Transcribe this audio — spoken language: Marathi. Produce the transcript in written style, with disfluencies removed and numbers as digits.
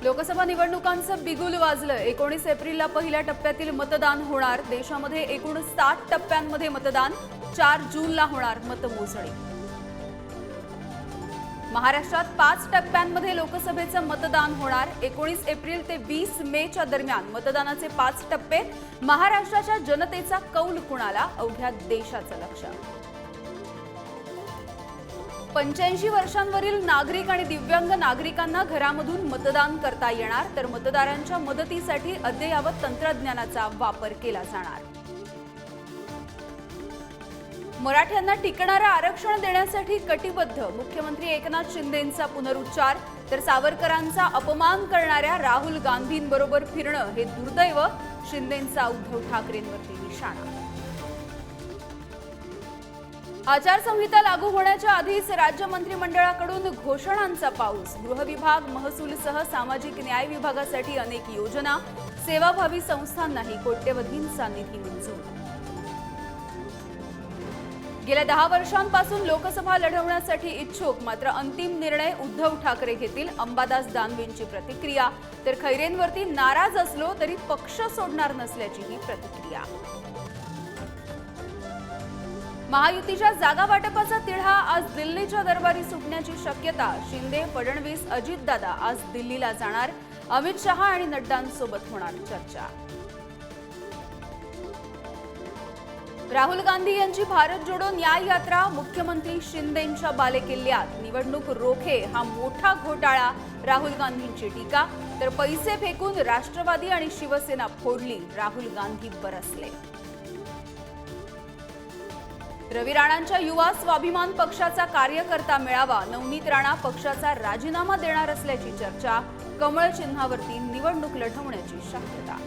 लोकसभा निवडणुकांचं बिगुल वाजलं। 19 एप्रिलला पहिल्या टप्प्यातील मतदान होणार। देशामध्ये एकूण 7 टप्प्यांमध्ये मतदान। 4 जूनला होणार मतमोजणी। महाराष्ट्रात 5 टप्प्यांमध्ये लोकसभेचं मतदान होणार। 19 एप्रिल ते 20 मेच्या दरम्यान मतदानाचे 5 टप्पे। महाराष्ट्राच्या जनतेचा कौल कुणाला, अवघ्या देशाचं लक्ष। 85 वर्षांवरील नागरिक आणि दिव्यांग नागरिकांना घरामधून मतदान करता येणार, तर मतदारांच्या मदतीसाठी अद्ययावत तंत्रज्ञानाचा वापर केला जाणार। मराठ्यांना टिकणारं आरक्षण देण्यासाठी कटिबद्ध, मुख्यमंत्री एकनाथ शिंदेंचा पुनरुच्चार। तर सावरकरांचा अपमान करणाऱ्या राहुल गांधींबरोबर फिरणं हे दुर्दैव, शिंदेंचा उद्धव ठाकरेंवरती निशाणा। आचारसंहिता लागू होण्याच्या आधीच राज्य मंत्रिमंडळाकडून घोषणांचा पाऊस। गृह विभाग, महसूलसह सामाजिक न्याय विभागासाठी अनेक योजना। सेवाभावी संस्थांनाही कोट्यवधींचा निधी मंजूर। गेल्या 10 वर्षांपासून लोकसभा लढवण्यासाठी इच्छुक, मात्र अंतिम निर्णय उद्धव ठाकरे घेतील, अंबादास दानवेंची प्रतिक्रिया। तर खैरेंवरती नाराज असलो तरी पक्ष सोडणार नसल्याची ही प्रतिक्रिया। महायुतीच्या जागा वाटपाचा तिढा आज दिल्लीच्या दरबारी सुटण्याची शक्यता। शिंदे, फडणवीस, अजितदादा आज दिल्लीला जाणार। अमित शहा आणि नड्डांसोबत होणार चर्चा। राहुल गांधी यांची भारत जोडो न्याय यात्रा। मुख्यमंत्री शिंदेंच्या बालेकिल्ल्यात निवडणूक रोखे हा मोठा घोटाळा, राहुल गांधींची टीका। तर पैसे फेकून राष्ट्रवादी आणि शिवसेना फोडली, राहुल गांधी बरसले। रवी राणांच्या युवा स्वाभिमान पक्षाचा कार्यकर्ता मेळावा। नवनीत राणा पक्षाचा राजीनामा देणार असल्याची चर्चा। कमळ चिन्हावरती निवडणूक लढवण्याची शक्यता।